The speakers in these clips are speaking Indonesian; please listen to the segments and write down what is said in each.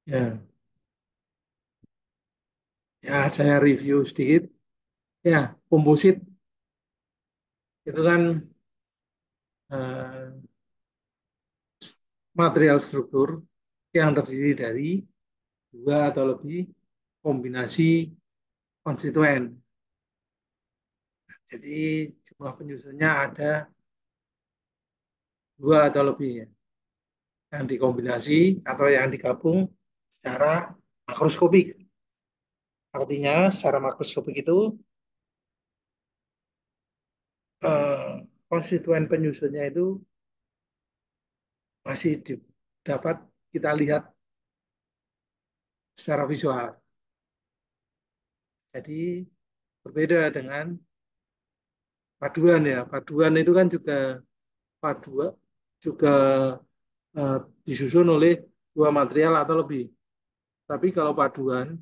Ya, ya saya review sedikit. Ya, komposit itu kan eh, material struktur yang terdiri dari dua atau lebih kombinasi konstituen. Jadi jumlah penyusunnya ada dua atau lebih ya, yang dikombinasi atau yang digabung secara makroskopik. Artinya secara makroskopik itu konstituen penyusunnya itu masih dapat kita lihat secara visual. Jadi berbeda dengan paduan ya. Paduan itu kan juga paduan juga eh, disusun oleh dua material atau lebih. Tapi kalau paduan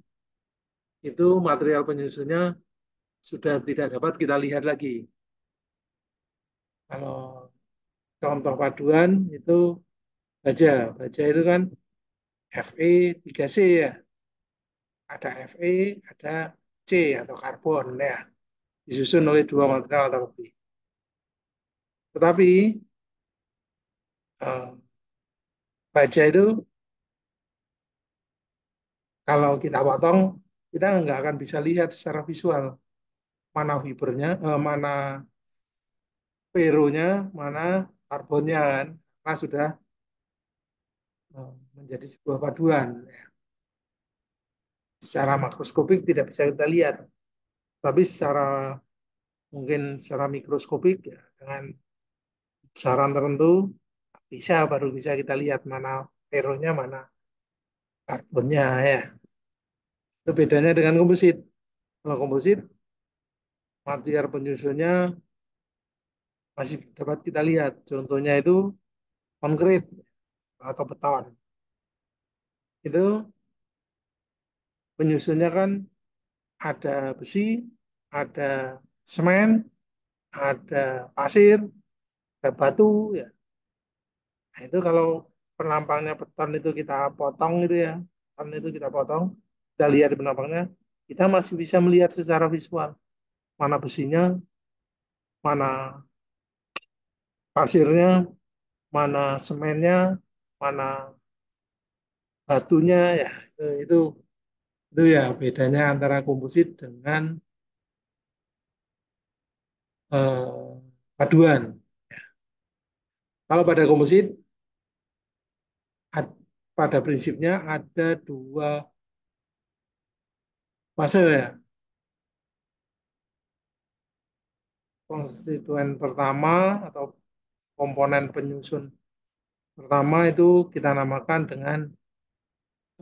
itu material penyusunnya sudah tidak dapat kita lihat lagi. Kalau contoh paduan itu baja, baja itu kan Fe3C ya. Ada Fe, ada C atau karbon ya. Disusun oleh dua material atau lebih. Tetapi eh, baja itu kalau kita potong, kita nggak akan bisa lihat secara visual mana fibernya, mana peronya, mana karbonnya kan. Karena sudah menjadi sebuah paduan. Secara makroskopik tidak bisa kita lihat, tapi secara mungkin secara mikroskopik ya, dengan besaran tertentu baru bisa kita lihat mana peronya, mana karbonnya ya. Itu bedanya dengan komposit. Kalau komposit, material penyusunnya masih dapat kita lihat. Contohnya itu konkrit atau beton. Itu penyusunnya kan ada besi, ada semen, ada pasir, ada batu ya. Nah, itu kalau penampangnya beton itu kita potong itu ya, beton itu kita potong, kita lihat di penampangnya, kita masih bisa melihat secara visual mana besinya, mana pasirnya, mana semennya, mana batunya ya. Itu ya bedanya antara komposit dengan paduan. Kalau pada komposit, pada prinsipnya ada dua fase ya. Konstituen pertama atau komponen penyusun pertama itu kita namakan dengan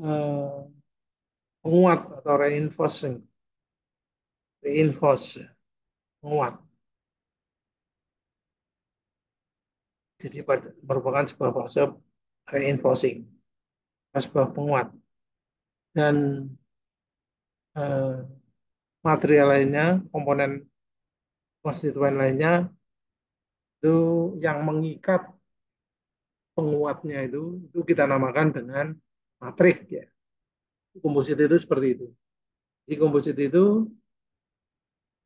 eh, penguat atau reinforcing, reinforce, penguat. Jadi merupakan sebuah fase reinforcing, sebuah penguat. Dan eh, material lainnya, komponen konstituen lainnya itu yang mengikat penguatnya itu kita namakan dengan matrik ya. Komposit itu seperti itu. Di komposit itu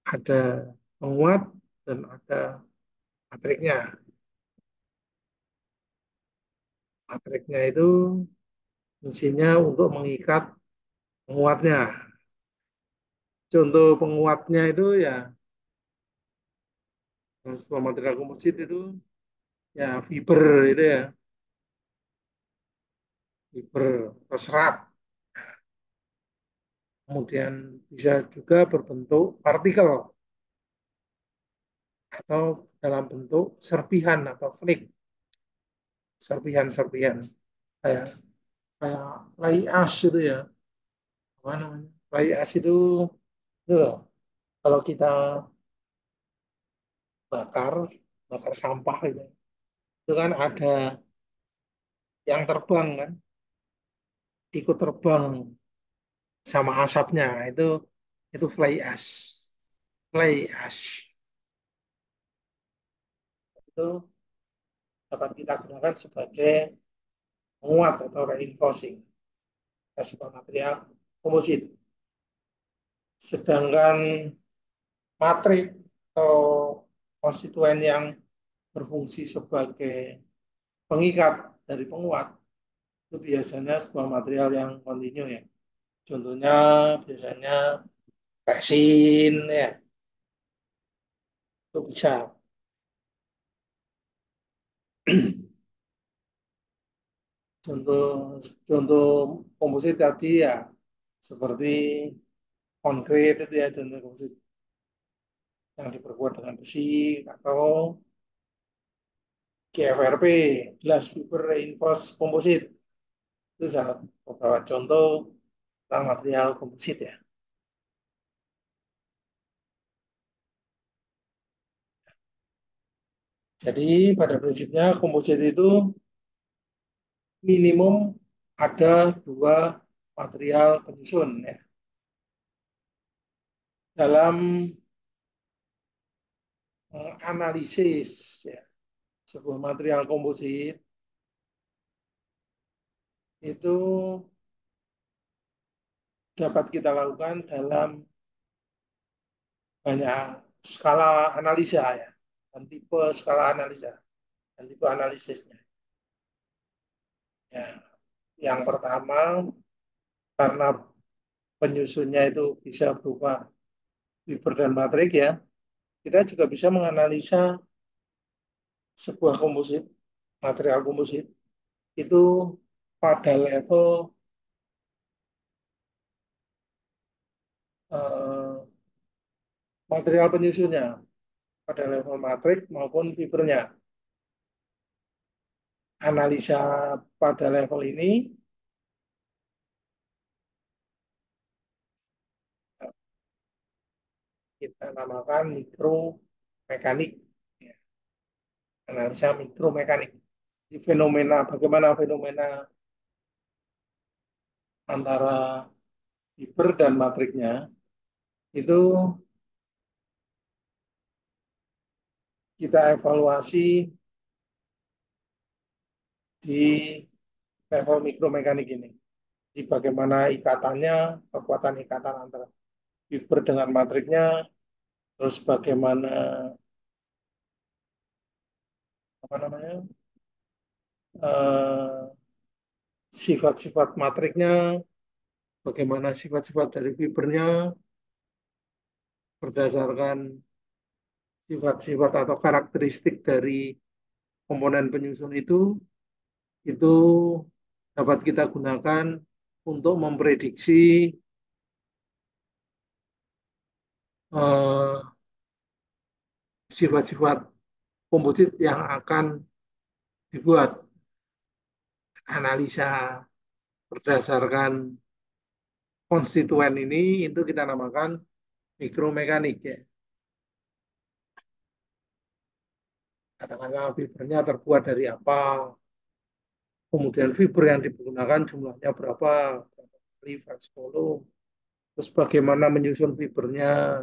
ada penguat dan ada matriknya. Matriknya itu fungsinya untuk mengikat penguatnya. Contoh penguatnya itu ya sebuah material komposit itu ya fiber itu ya, fiber atau serat. Kemudian bisa juga berbentuk partikel atau dalam bentuk serpihan atau flake, serpihan-serpihan kayak kayak fly ash itu ya, apa namanya? Fly ash itu loh, kalau kita bakar bakar sampah itu kan ada yang terbang kan, ikut terbang sama asapnya itu fly ash, fly ash itu dapat kita gunakan sebagai penguat atau reinforcing. sebuah material komposit. Sedangkan matrik atau konstituen yang berfungsi sebagai pengikat dari penguat itu biasanya sebuah material yang kontinu ya. Contohnya biasanya resin ya, itu bisa. Contoh contoh komposit tadi ya seperti konkrit itu ya contoh komposit yang diperkuat dengan besi atau GFRP, Glass Fiber Reinforced Composite. Itu salah beberapa contoh tentang material komposit ya. Jadi pada prinsipnya komposit itu minimum ada dua material penyusun ya. Dalam analisis ya, sebuah material komposit itu dapat kita lakukan dalam banyak skala analisa ya, dan tipe skala analisa dan tipe analisisnya. Ya, yang pertama karena penyusunnya itu bisa berupa fiber dan matrik ya, kita juga bisa menganalisa sebuah komposit, material komposit itu pada level eh, material penyusunnya, pada level matrik maupun fibernya. Analisa pada level ini kita namakan mikromekanik, ya, analisa mikromekanik. Di fenomena, bagaimana fenomena antara fiber dan matriknya itu kita evaluasi di level mikromekanik ini. Di bagaimana ikatannya, kekuatan ikatan antara fiber dengan matriknya, terus bagaimana apa namanya eh, sifat-sifat matriknya, bagaimana sifat-sifat dari fibernya berdasarkan sifat-sifat atau karakteristik dari komponen penyusun itu dapat kita gunakan untuk memprediksi eh, sifat-sifat komposit yang akan dibuat. Analisa berdasarkan konstituen ini itu kita namakan mikromekanik ya. Katakanlah fibernya terbuat dari apa, kemudian fiber yang digunakan jumlahnya berapa, berapa kali fraksi volume, terus bagaimana menyusun fibernya,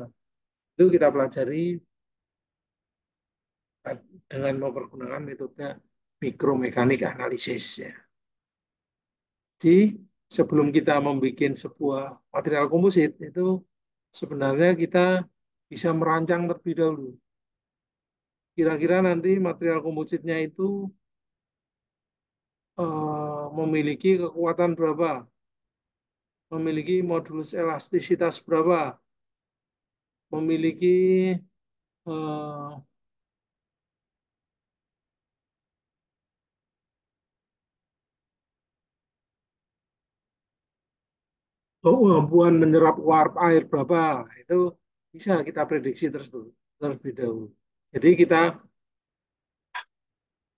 itu kita pelajari dengan mempergunakan metode mikromekanik analisis ya. Jadi sebelum kita membuat sebuah material komposit itu sebenarnya kita bisa merancang terlebih dahulu. Kira-kira nanti material kompositnya itu memiliki kekuatan berapa, memiliki modulus elastisitas berapa, memiliki eh, kemampuan menyerap uap air berapa, itu bisa kita prediksi tersebut terlebih dahulu. Jadi kita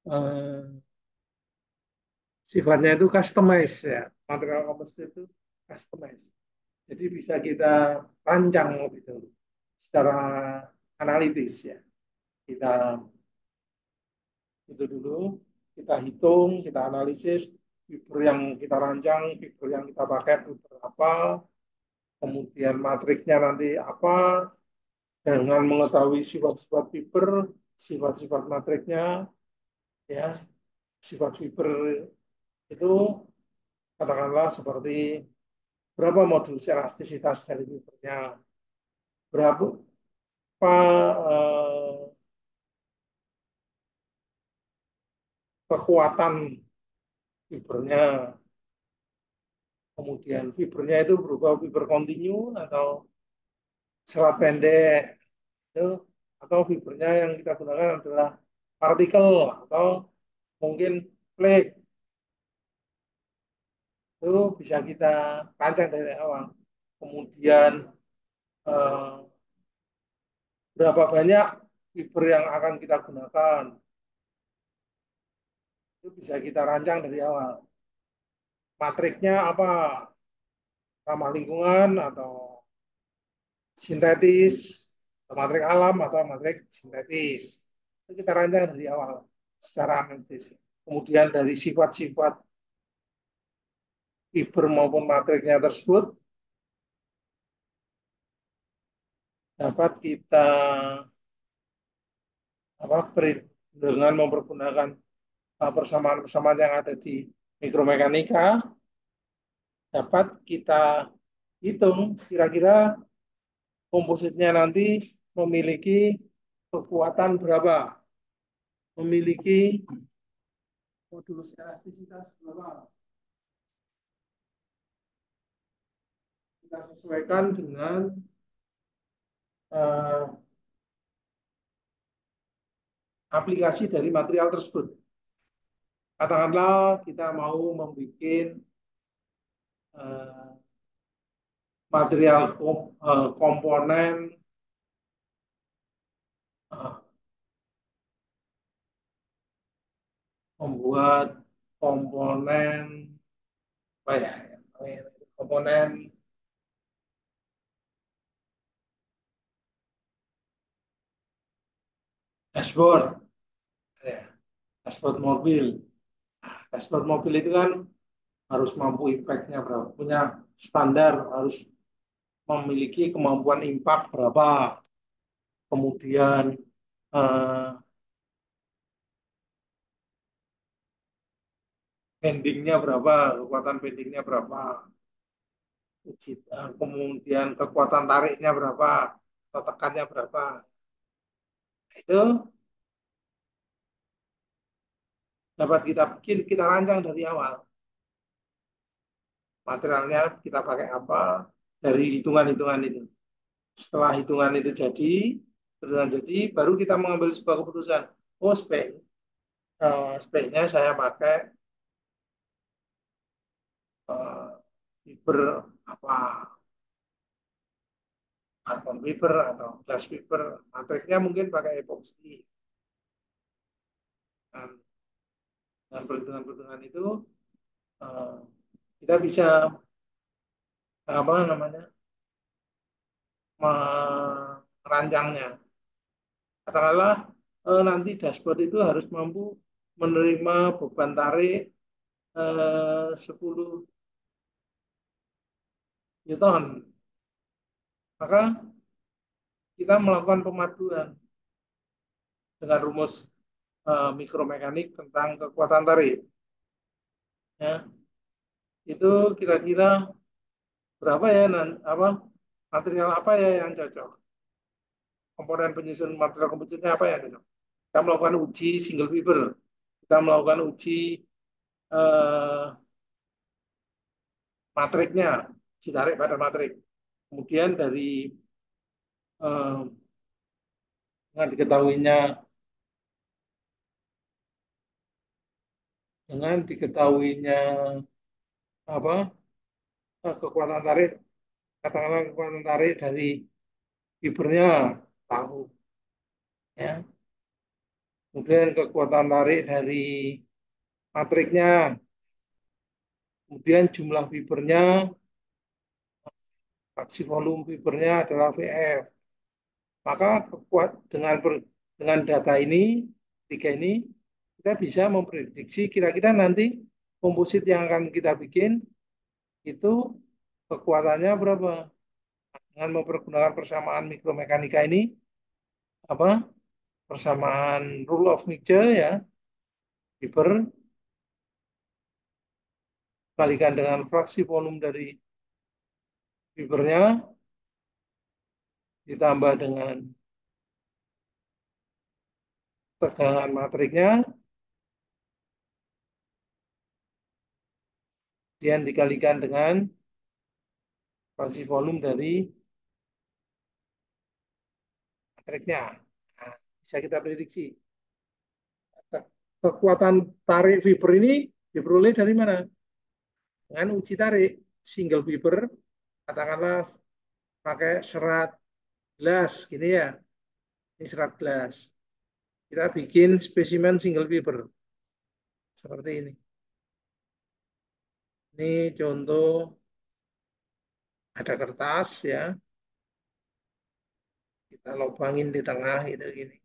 eh, sifatnya itu customize ya, material komposit itu customize. Jadi bisa kita rancang lebih dahulu secara analitis ya. Kita itu dulu, kita hitung, kita analisis fiber yang kita rancang, fiber yang kita pakai fiber apa, kemudian matriknya nanti apa, dengan mengetahui sifat-sifat fiber, sifat-sifat matriknya, ya, sifat fiber itu Katakanlah seperti berapa modul elastisitas dari fibernya, berapa kekuatan fibernya, kemudian fibernya itu berupa fiber kontinu atau serat pendek, itu, atau fibernya yang kita gunakan adalah partikel atau mungkin flake, itu bisa kita rancang dari awal. Kemudian eh, berapa banyak fiber yang akan kita gunakan, itu bisa kita rancang dari awal. Matriknya apa, ramah lingkungan atau sintetis, atau matrik alam atau matrik sintetis. Itu kita rancang dari awal secara analitis. Kemudian dari sifat-sifat fiber maupun matriknya tersebut dapat kita dengan mempergunakan persamaan-persamaan yang ada di mikromekanika, dapat kita hitung kira-kira kompositnya nanti memiliki kekuatan berapa, memiliki modulus elastisitas berapa. Kita sesuaikan dengan uh, aplikasi dari material tersebut. Katakanlah kita mau membuat uh, material komponen uh, membuat komponen apa ya, komponen dashboard, ya, dashboard mobil. Dashboard mobil itu kan harus mampu impact-nya berapa, punya standar, harus memiliki kemampuan impact berapa, kemudian eh, bendingnya berapa, kekuatan bendingnya berapa, kemudian kekuatan tariknya berapa, atau tekannya berapa. Itu dapat kita bikin, kita rancang dari awal. Materialnya kita pakai apa, dari hitungan-hitungan itu. Setelah hitungan itu jadi, baru kita mengambil sebuah keputusan. Oh, speknya saya pakai uh, fiber apa, carbon fiber atau glass fiber. Matriknya mungkin pakai epoxy. Dan dengan perhitungan-perhitungan itu uh, kita bisa apa namanya, merancangnya. Katakanlah nanti dashboard itu harus mampu menerima beban tarik 10 Newton. Maka kita melakukan pemaduan dengan rumus mikromekanik tentang kekuatan tarik. Ya, itu kira-kira berapa ya, apa material apa ya yang cocok? Komponen penyusun material kompositnya apa ya cocok? Kita melakukan uji single fiber, kita melakukan uji eh, matriknya, uji tarik pada matrik. Kemudian dari eh, dengan diketahuinya dengan diketahuinya apa kekuatan tarik, katakanlah kekuatan tarik dari fibernya tahu, ya, kemudian kekuatan tarik dari matriknya, kemudian jumlah fibernya, fraksi volume fibernya adalah VF. Maka dengan data ini, tiga ini, kita bisa memprediksi kira-kira nanti komposit yang akan kita bikin itu kekuatannya berapa. Dengan mempergunakan persamaan mikromekanika ini, apa, persamaan rule of mixture, ya, fiber kalikan dengan fraksi volum dari fibernya ditambah dengan tegangan matriknya, dan dikalikan dengan fraksi volum dari matriknya. Nah, bisa kita prediksi. Kekuatan tarik fiber ini diperoleh dari mana? Dengan uji tarik single fiber, katakanlah pakai serat gelas, gini ya. Ini serat gelas. Kita bikin spesimen single fiber seperti ini. Ini contoh ada kertas ya, kita lubangin di tengah itu gini.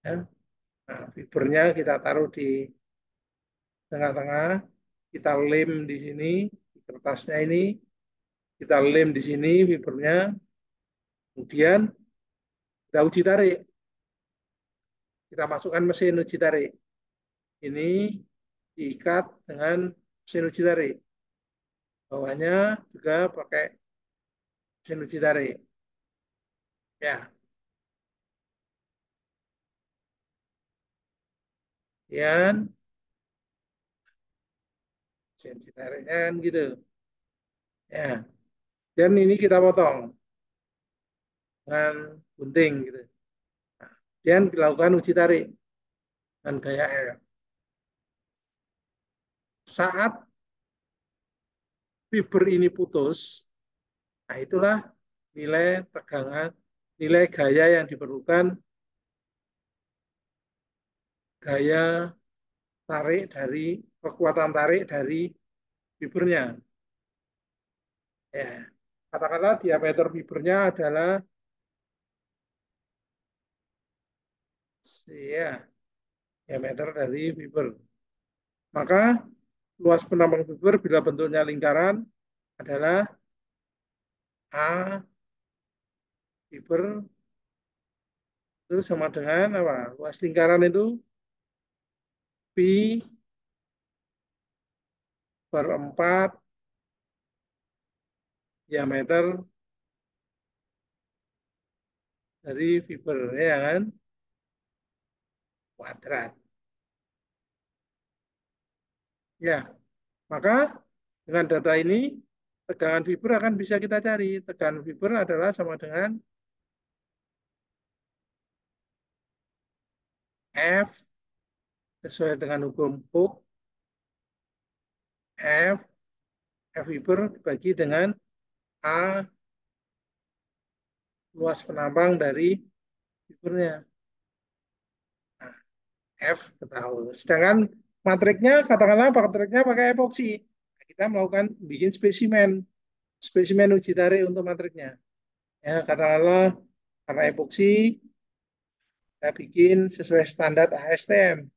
Ya. Nah, fibernya kita taruh di tengah-tengah, kita lem di sini, di kertasnya ini, kita lem di sini fibernya, kemudian kita uji tarik, kita masukkan mesin uji tarik. Ini diikat dengan mesin uji tarik. Bawahnya juga pakai mesin uji tarik. Ya, kemudian mesin uji tariknya kan gitu. Ya, dan ini kita potong dengan gunting gitu. Nah, dan dilakukan uji tarik dengan gaya R. Saat fiber ini putus, nah itulah nilai tegangan, nilai gaya yang diperlukan, gaya tarik dari kekuatan tarik dari fibernya. Ya, katakanlah diameter fibernya adalah ya, diameter dari fiber. Maka luas penambang fiber bila bentuknya lingkaran adalah A fiber itu sama dengan apa? Luas lingkaran itu Pi per 4 diameter dari fiber, ya kan? Kuadrat. Ya, maka dengan data ini tegangan fiber akan bisa kita cari. Tegangan fiber adalah sama dengan F sesuai dengan hukum Hooke, F F fiber dibagi dengan A luas penambang dari fibernya. Nah, F ketahui. Sedangkan matriknya, katakanlah matriknya pakai epoksi. Nah, kita melakukan bikin spesimen, spesimen uji tarik untuk matriknya. Ya, katakanlah karena epoksi, kita bikin sesuai standar ASTM.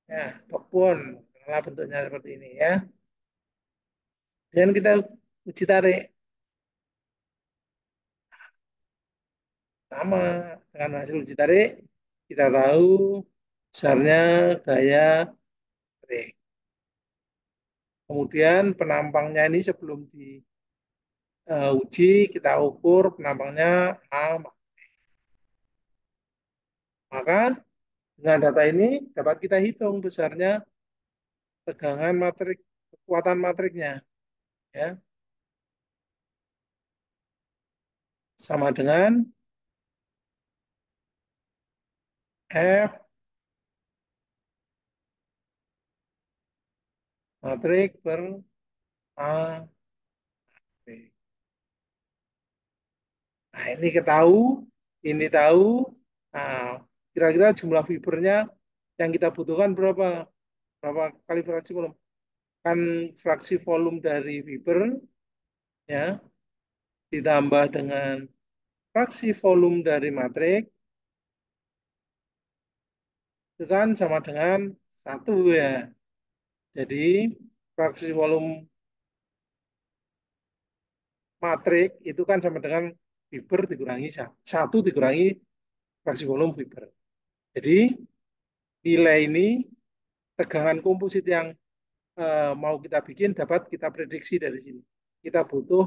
Ya, popon, katakanlah bentuknya seperti ini ya. Dan kita uji tarik sama dengan hasil uji tarik, kita tahu besarnya gaya tarik. Kemudian penampangnya ini sebelum diuji kita ukur penampangnya A, maka dengan data ini dapat kita hitung besarnya tegangan matrik, kekuatan matriknya, ya, sama dengan F matrik per A. Nah, ini ketahu, ini tahu. Nah, kira-kira jumlah fibernya yang kita butuhkan berapa? Berapa kali fraksi volum? Kan fraksi volum dari fiber ya ditambah dengan fraksi volum dari matrik itu kan sama dengan satu ya. Jadi fraksi volum matrik itu kan sama dengan fiber dikurangi satu dikurangi fraksi volum fiber. Jadi nilai ini tegangan komposit yang mau kita bikin dapat kita prediksi dari sini. Kita butuh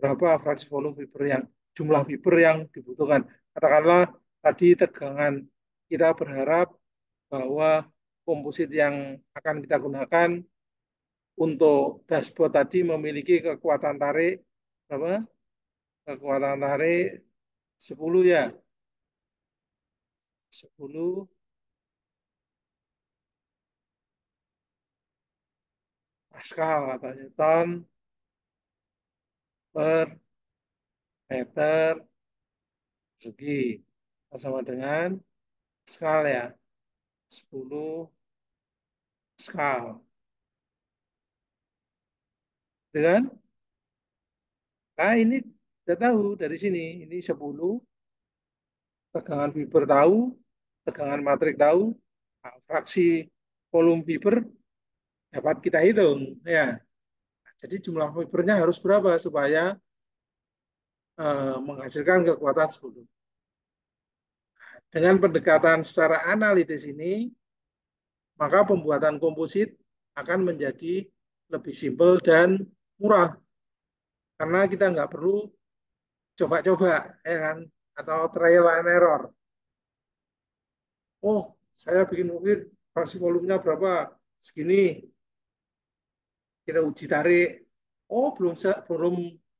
berapa fraksi volum fiber yang jumlah fiber yang dibutuhkan. Katakanlah tadi tegangan kita berharap bahwa komposit yang akan kita gunakan untuk dashboard tadi memiliki kekuatan tarik berapa? Kekuatan tarik 10 ya. 10 Pascal atau Newton per meter persegi. Sama dengan Pascal ya. 10 Pascal. Dengan ini sudah tahu dari sini. Ini 10 tegangan fiber tahu, tegangan matrik tahu, nah, fraksi volume fiber dapat kita hitung ya. Jadi jumlah fibernya harus berapa supaya menghasilkan kekuatan 10. Dengan pendekatan secara analitis ini, maka pembuatan komposit akan menjadi lebih simpel dan murah karena kita nggak perlu coba-coba ya kan atau trial and error. Oh, saya bikin mungkin fraksi volumenya berapa? Segini. Kita uji tarik. Oh, belum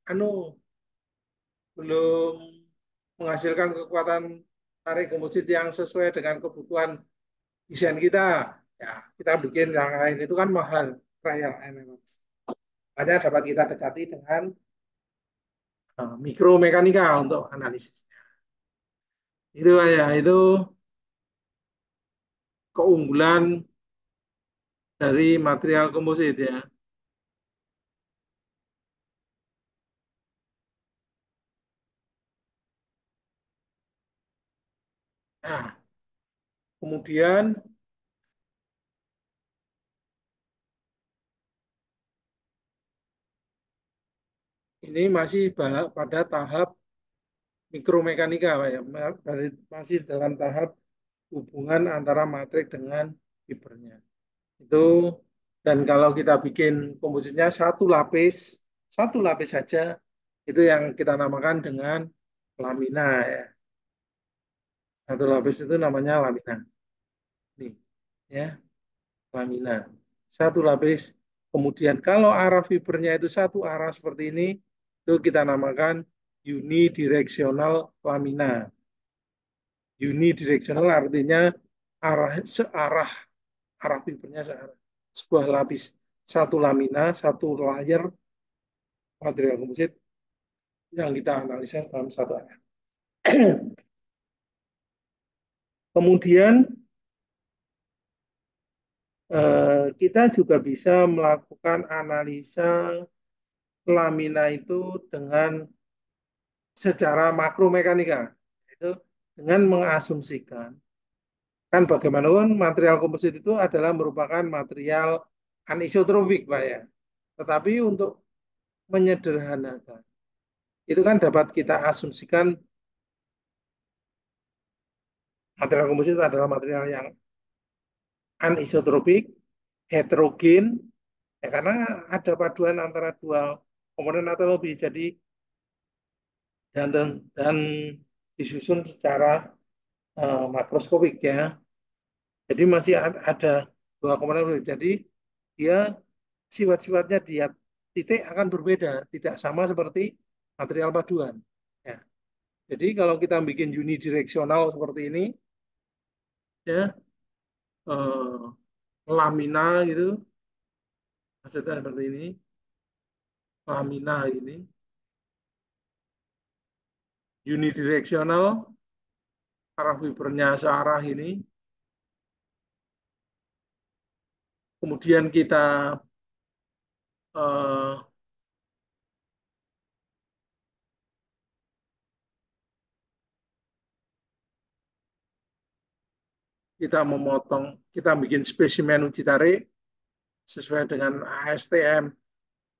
anu belum menghasilkan kekuatan tarik komposit yang sesuai dengan kebutuhan desain kita. Ya, kita bikin yang lain itu kan mahal trial and error. Makanya dapat kita dekati dengan mikromekanika untuk analisis. Itu ya, itu keunggulan dari material komposit ya. Nah, kemudian ini masih pada tahap mikromekanika, Pak ya. Masih dalam tahap hubungan antara matrik dengan fibernya. Itu dan kalau kita bikin kompositnya satu lapis saja, itu yang kita namakan dengan lamina ya. Satu lapis itu namanya lamina. Nih, ya, lamina. Satu lapis. Kemudian kalau arah fibernya itu satu arah seperti ini, itu kita namakan unidirectional lamina. Unidirectional artinya searah, arah fibernya searah. Sebuah lapis, satu lamina, satu layer material komposit yang kita analisa dalam satu arah. Kemudian kita juga bisa melakukan analisa lamina itu dengan secara makromekanika, itu dengan mengasumsikan kan bagaimanapun material komposit itu adalah merupakan material anisotropik, Pak ya. Tetapi untuk menyederhanakan, itu kan dapat kita asumsikan material komposit adalah material yang anisotropik, heterogen, ya karena ada paduan antara dua komponen atau lebih, jadi dan disusun secara makroskopik ya. Jadi masih ada dua komponen, jadi dia sifat-sifatnya di titik akan berbeda, tidak sama seperti material paduan. Ya. Jadi kalau kita bikin unidireksional seperti ini, ya lamina gitu, maksudnya seperti ini, lamina ini, unidireksional, arah fibernya searah ini, kemudian eh, kita memotong, kita bikin spesimen uji tarik sesuai dengan ASTM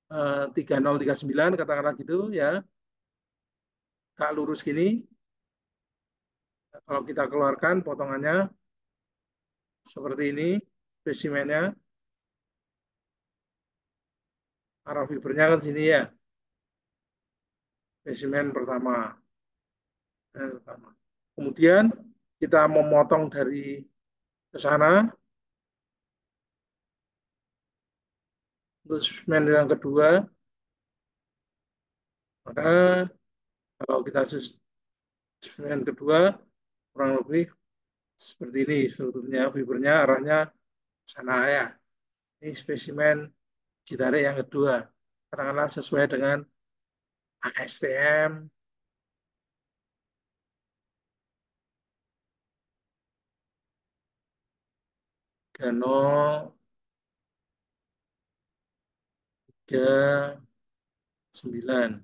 3039 katakanlah gitu ya, kak lurus gini, Kalau kita keluarkan potongannya seperti ini, spesimennya, arah fibernya kan sini ya, spesimen pertama. Pertama. Kemudian kita memotong dari ke sana untuk spesimen yang kedua, maka kalau kita spesimen kedua kurang lebih seperti ini strukturnya, fibernya arahnya sana ya. Ini spesimen Citarik yang kedua. Katakanlah sesuai dengan ASTM Gano 39.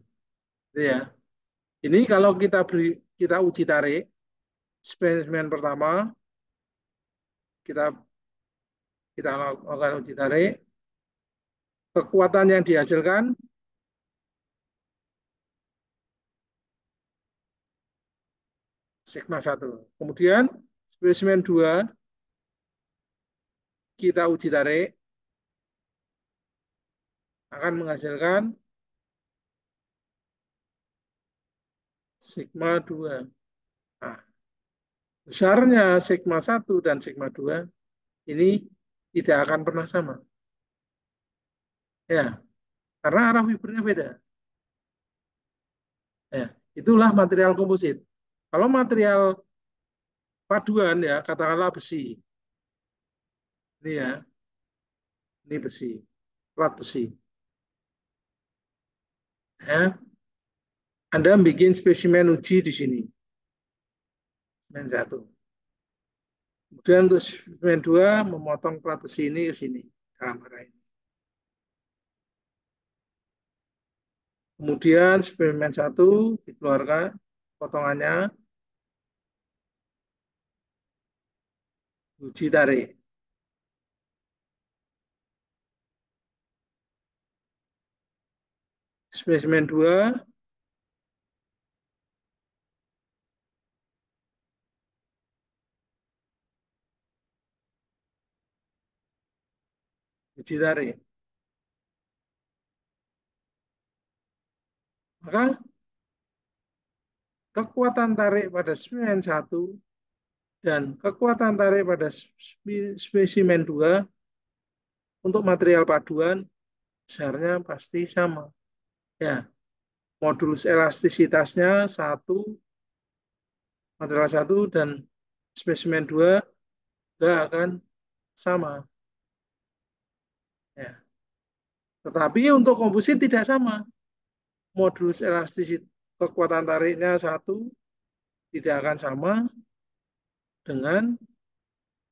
Itu ya. Ini kalau kita uji tarik spesimen pertama kita kita lakukan uji tarik, kekuatan yang dihasilkan sigma 1. Kemudian spesimen 2 kita uji tarik akan menghasilkan sigma 2. Nah, besarnya sigma 1 dan sigma 2 ini tidak akan pernah sama. Ya, karena arah fibernya beda. Ya, itulah material komposit. Kalau material paduan ya, katakanlah besi. Ini ya, ini besi, plat besi. Ya, Anda bikin spesimen uji di sini, spesimen 1. Kemudian untuk spesimen 2 memotong plat besi ini ke sini, dalam arah ini. Kemudian spesimen 1 dikeluarkan potongannya, uji tarik. Spesimen 2 uji tarik. Maka kekuatan tarik pada spesimen 1 dan kekuatan tarik pada spesimen 2 untuk material paduan besarnya pasti sama. Ya, modulus elastisitasnya 1, material 1 dan spesimen 2 tidak akan sama. Ya. Tetapi untuk komposit tidak sama. Modulus elastisitas kekuatan tariknya 1 tidak akan sama dengan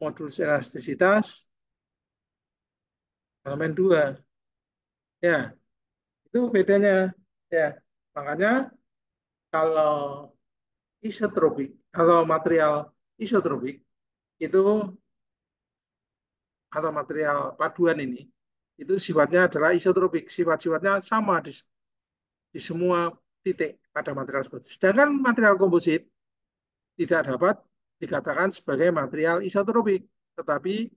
modulus elastisitas elemen 2. Ya, itu bedanya. Ya, makanya kalau isotropik, kalau material isotropik itu atau material paduan ini itu sifatnya adalah isotropik, sifat-sifatnya sama di semua titik pada material tersebut. Sedangkan material komposit tidak dapat dikatakan sebagai material isotropik, tetapi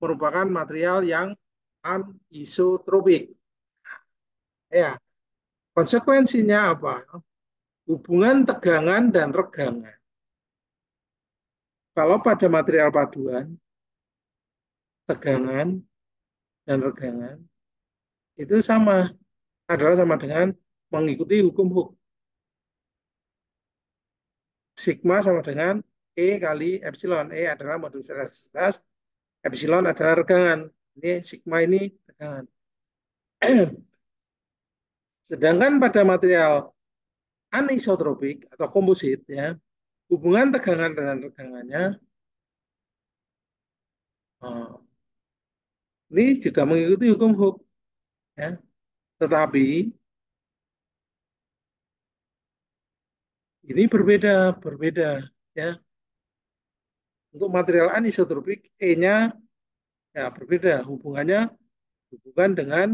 merupakan material yang anisotropik. Ya, konsekuensinya apa? Hubungan tegangan dan regangan. Kalau pada material paduan, tegangan dan regangan itu adalah sama dengan mengikuti hukum Hooke. Sigma sama dengan E kali epsilon. E adalah modulus elastisitas, epsilon adalah regangan. Ini sigma ini tegangan. Sedangkan pada material anisotropik atau komposit ya, hubungan tegangan dan regangannya ini juga mengikuti hukum Hooke ya. Tetapi ini berbeda ya. Untuk material anisotropik E-nya ya berbeda hubungannya hubungan dengan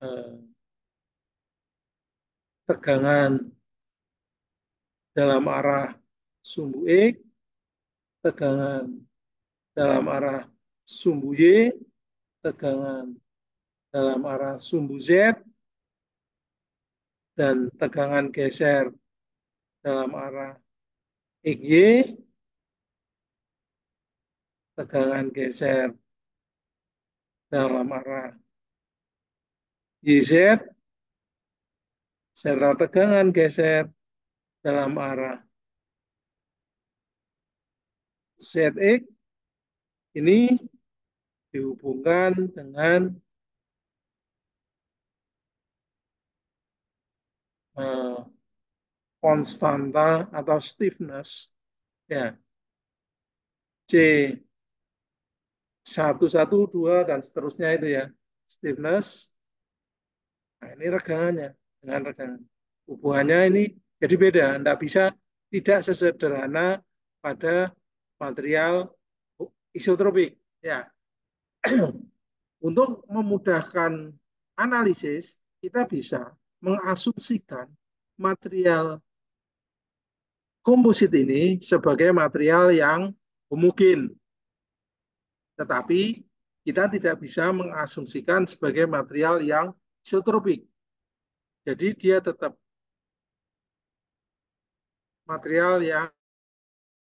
eh, tegangan dalam arah sumbu X, tegangan dalam arah sumbu Y, tegangan dalam arah sumbu Z, dan tegangan geser dalam arah XY, tegangan geser dalam arah YZ, serta tegangan geser dalam arah ZX ini dihubungkan dengan konstanta atau stiffness ya C 1, 1, 2 dan seterusnya itu ya stiffness. Nah, ini regangannya dengan regangan. Hubungannya ini jadi beda, tidak bisa tidak sesederhana pada material isotropik. Ya, untuk memudahkan analisis, kita bisa mengasumsikan material komposit ini sebagai material yang homogen. Tetapi kita tidak bisa mengasumsikan sebagai material yang isotropik. Jadi dia tetap material yang